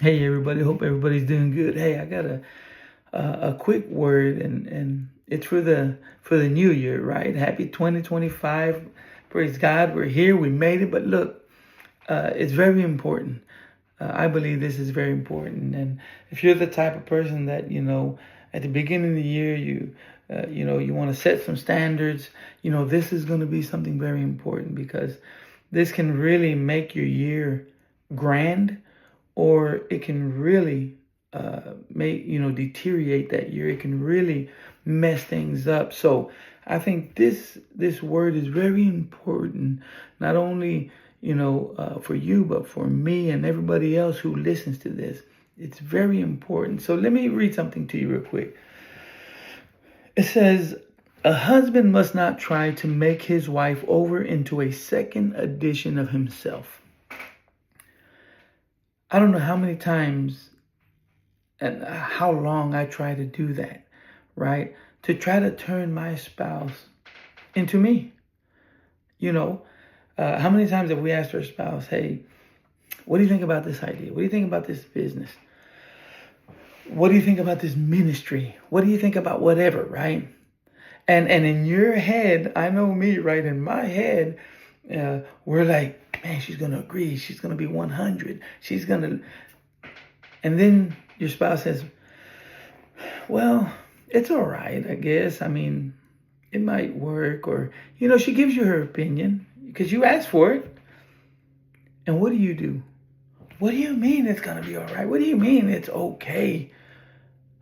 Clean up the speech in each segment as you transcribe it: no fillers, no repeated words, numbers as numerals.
Hey everybody, hope everybody's doing good. Hey, I got a quick word, and it's for the new year, right? Happy 2025. Praise God, we're here, we made it. But look, it's very important. I believe this is very important. And if you're the type of person that, at the beginning of the year, you want to set some standards, this is going to be something very important because this can really make your year grand, or it can really make, deteriorate that year. It can really mess things up. So I think this word is very important, not only for you, but for me and everybody else who listens to this. It's very important. So let me read something to you real quick. It says, a husband must not try to make his wife over into a second edition of himself. I don't know how many times and how long I try to do that, right? To try to turn my spouse into me. How many times have we asked our spouse, hey, what do you think about this idea? What do you think about this business? What do you think about this ministry? What do you think about whatever, right? And in your head, I know me, right? In my head, we're like, man, she's going to agree. She's going to be 100. She's going to... And then your spouse says, well, it's all right, I guess. I mean, it might work. Or, she gives you her opinion because you asked for it. And what do? What do you mean it's going to be all right? What do you mean it's okay?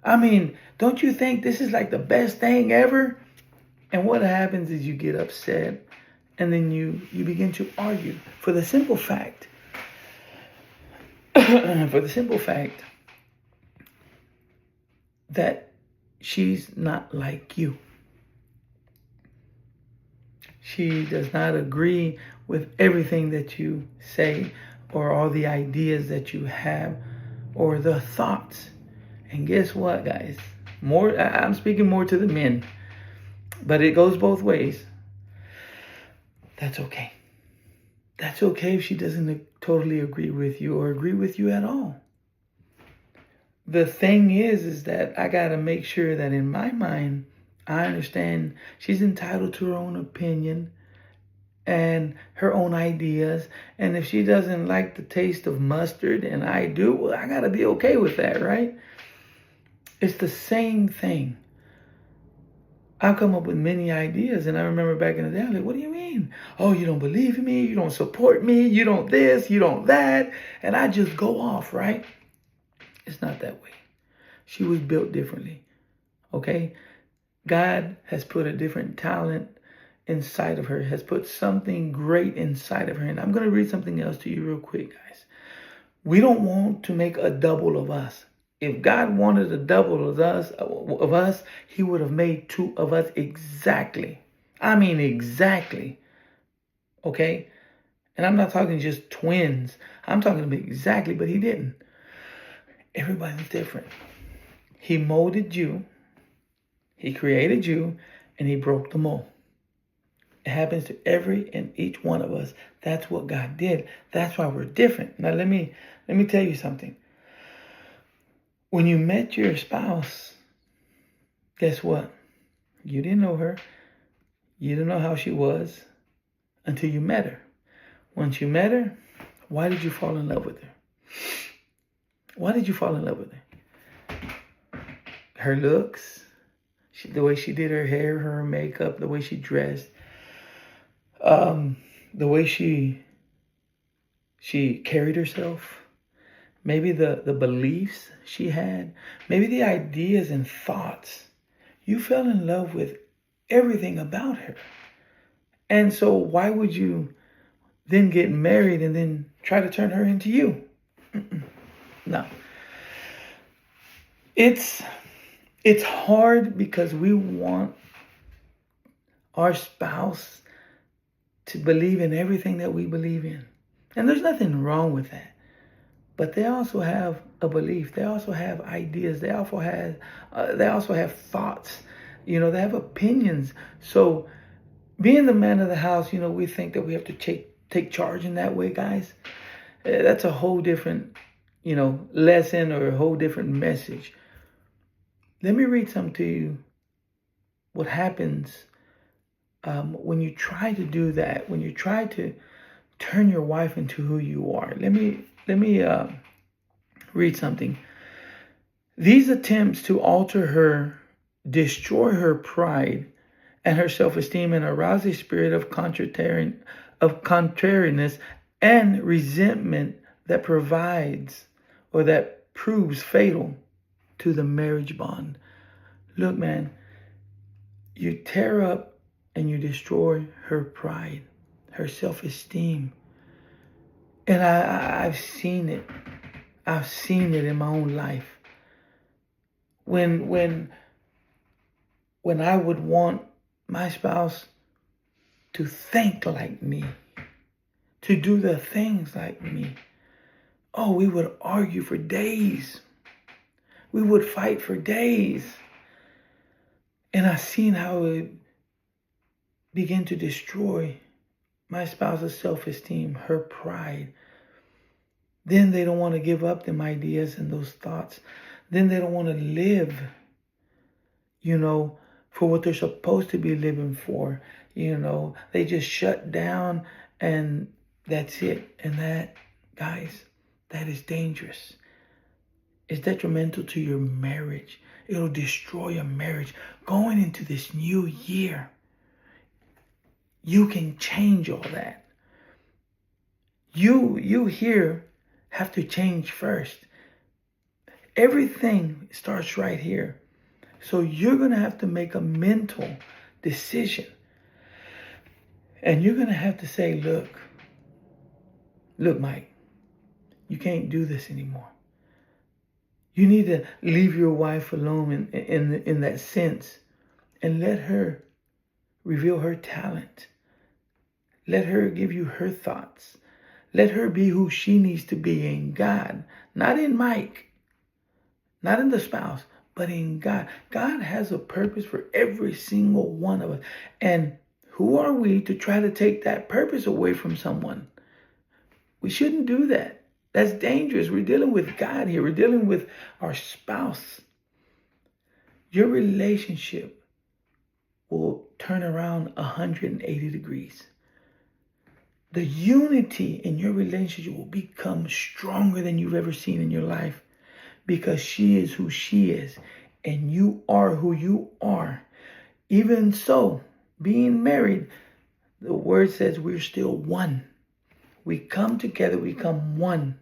I mean, don't you think this is like the best thing ever? And what happens is you get upset, and then you begin to argue for the simple fact, that she's not like you. She does not agree with everything that you say, or all the ideas that you have, or the thoughts. And guess what, guys? I'm speaking more to the men, but it goes both ways. That's okay. That's okay if she doesn't totally agree with you or agree with you at all. The thing is that I got to make sure that in my mind, I understand she's entitled to her own opinion and her own ideas. And if she doesn't like the taste of mustard and I do, well, I got to be okay with that, right? It's the same thing. I've come up with many ideas, and I remember back in the day, I was like, what do you mean? Oh, you don't believe in me? You don't support me? You don't this? You don't that? And I just go off, right? It's not that way. She was built differently, okay? God has put a different talent inside of her, has put something great inside of her. And I'm going to read something else to you real quick, guys. We don't want to make a double of us. If God wanted a double of us, he would have made two of us exactly. I mean, exactly. Okay? And I'm not talking just twins. I'm talking about exactly, but he didn't. Everybody's different. He molded you. He created you, and he broke the mold. It happens to every and each one of us. That's what God did. That's why we're different. Now, let me tell you something. When you met your spouse, guess what? You didn't know her. You didn't know how she was until you met her. Once you met her, why did you fall in love with her? Why did you fall in love with her? Her looks, the way she did her hair, her makeup, the way she dressed, the way she carried herself. Maybe the beliefs she had, maybe the ideas and thoughts. You fell in love with everything about her. And so why would you then get married and then try to turn her into you? No. It's hard because we want our spouse to believe in everything that we believe in. And there's nothing wrong with that. But they also have a belief. They also have ideas. They also have thoughts. They have opinions. So being the man of the house, we think that we have to take charge in that way, guys. That's a whole different lesson or a whole different message. Let me read something to you. What happens when you try to do that? When you try to turn your wife into who you are. Let me read something. These attempts to alter her destroy her pride and her self-esteem and arouse a spirit of contrariness and resentment that proves fatal to the marriage bond. Look, man, you tear up and you destroy her pride, her self-esteem. And I've seen it. I've seen it in my own life. When I would want my spouse to think like me, to do the things like me, oh, we would argue for days. We would fight for days. And I seen how it began to destroy my spouse's self-esteem, her pride. Then they don't want to give up them ideas and those thoughts. Then they don't want to live, for what they're supposed to be living for. They just shut down and that's it. And that, guys, that is dangerous. It's detrimental to your marriage. It'll destroy your marriage. Going into this new year, you can change all that. You here have to change first. Everything starts right here. So you're going to have to make a mental decision. And you're going to have to say, look, Mike, you can't do this anymore. You need to leave your wife alone in that sense and let her reveal her talent. Let her give you her thoughts. Let her be who she needs to be in God, not in Mike, not in the spouse, but in God. God has a purpose for every single one of us. And who are we to try to take that purpose away from someone? We shouldn't do that. That's dangerous. We're dealing with God here. We're dealing with our spouse. Your relationship will turn around 180 degrees. The unity in your relationship will become stronger than you've ever seen in your life because she is who she is and you are who you are. Even so, being married, the word says we're still one. We come together, we become one.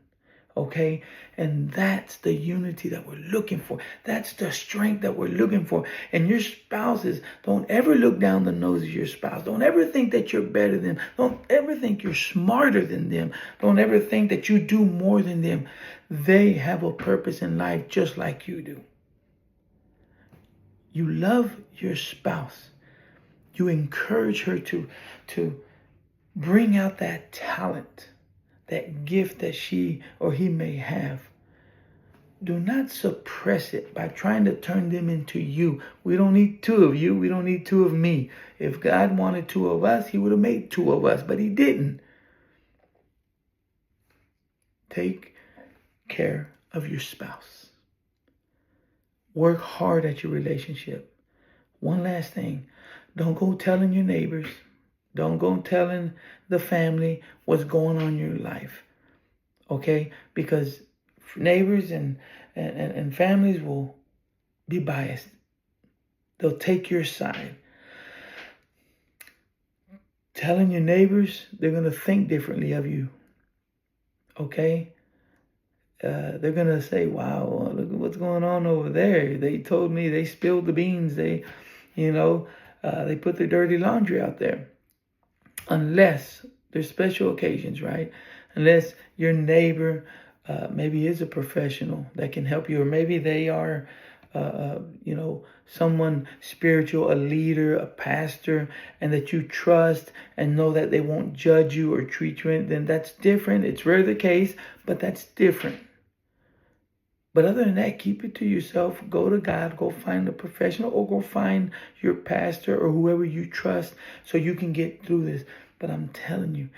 Okay? And that's the unity that we're looking for. That's the strength that we're looking for. And your spouses, don't ever look down the nose of your spouse. Don't ever think that you're better than them. Don't ever think you're smarter than them. Don't ever think that you do more than them. They have a purpose in life just like you do. You love your spouse. You encourage her to bring out that talent, that gift that she or he may have. Do not suppress it by trying to turn them into you. We don't need two of you. We don't need two of me. If God wanted two of us, he would have made two of us, but he didn't. Take care of your spouse. Work hard at your relationship. One last thing. Don't go telling your neighbors. Don't go telling the family what's going on in your life. Okay? Because neighbors and families will be biased. They'll take your side. Telling your neighbors, they're going to think differently of you. Okay? They're going to say, wow, look at what's going on over there. They told me, they spilled the beans. They put their dirty laundry out there. Unless there's special occasions, right? Unless your neighbor maybe is a professional that can help you, or maybe they are, someone spiritual, a leader, a pastor, and that you trust and know that they won't judge you or treat you, then that's different. It's rare the case, but that's different. But other than that, keep it to yourself. Go to God, go find a professional, or go find your pastor or whoever you trust so you can get through this. But I'm telling you,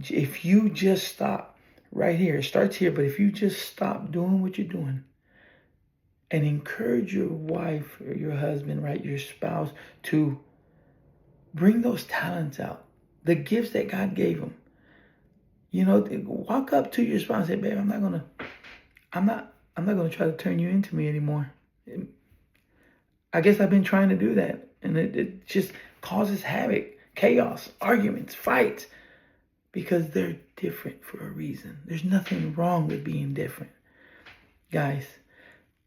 if you just stop right here. It starts here. But if you just stop doing what you're doing and encourage your wife or your husband, right, your spouse, to bring those talents out, the gifts that God gave them. You know, walk up to your spouse and say, babe, I'm not gonna try to turn you into me anymore. I guess I've been trying to do that. And it just causes havoc, chaos, arguments, fights, because they're different for a reason. There's nothing wrong with being different. Guys,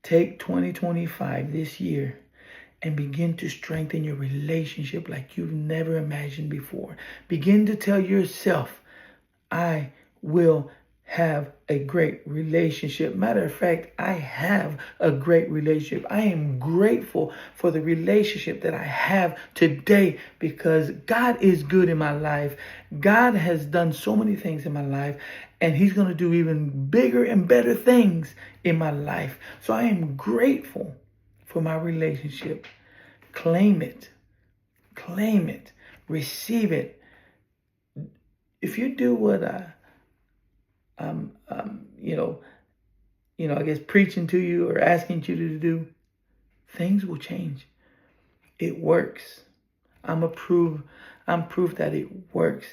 take 2025 this year and begin to strengthen your relationship like you've never imagined before. Begin to tell yourself, I will have a great relationship. Matter of fact, I have a great relationship. I am grateful for the relationship that I have today because God is good in my life. God has done so many things in my life, and He's going to do even bigger and better things in my life. So I am grateful for my relationship. Claim it. Claim it. Receive it. If you do what I guess preaching to you or asking you to do, things will change. It works. I'm proof that it works.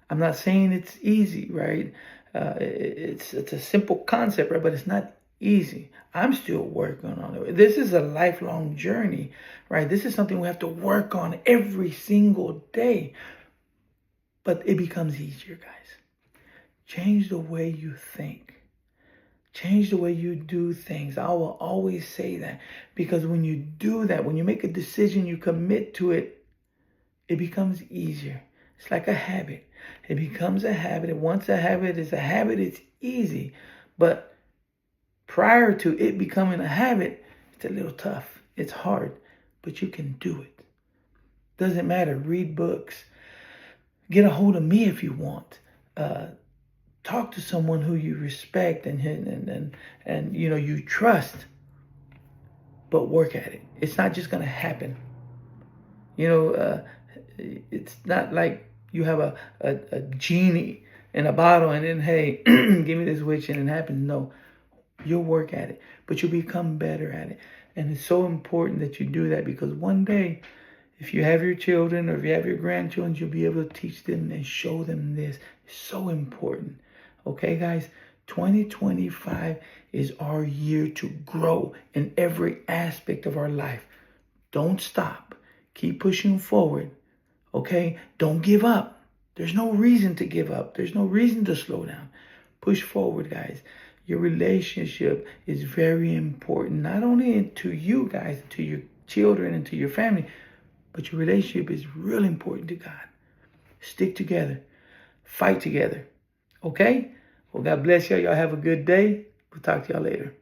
I'm not saying it's easy, right? It's a simple concept, right? But it's not easy. I'm still working on it. This is a lifelong journey, right? This is something we have to work on every single day. But it becomes easier, guys. Change the way you think. Change the way you do things. I will always say that, because when you do that, when you make a decision, you commit to it, it becomes easier. It's like a habit. It becomes a habit. And once a habit is a habit, it's easy. But prior to it becoming a habit, it's a little tough. It's hard, but you can do it. Doesn't matter. Read books. Get a hold of me if you want. Talk to someone who you respect and you trust, but work at it. It's not just gonna happen. It's not like you have a genie in a bottle and then, hey, give me this wish and it happens. No, you'll work at it, but you'll become better at it. And it's so important that you do that, because one day, if you have your children or if you have your grandchildren, you'll be able to teach them and show them this. It's so important. Okay, guys, 2025 is our year to grow in every aspect of our life. Don't stop. Keep pushing forward. Okay? Don't give up. There's no reason to give up. There's no reason to slow down. Push forward, guys. Your relationship is very important, not only to you guys, to your children and to your family, but your relationship is really important to God. Stick together. Fight together. Okay? Well, God bless y'all. Y'all have a good day. We'll talk to y'all later.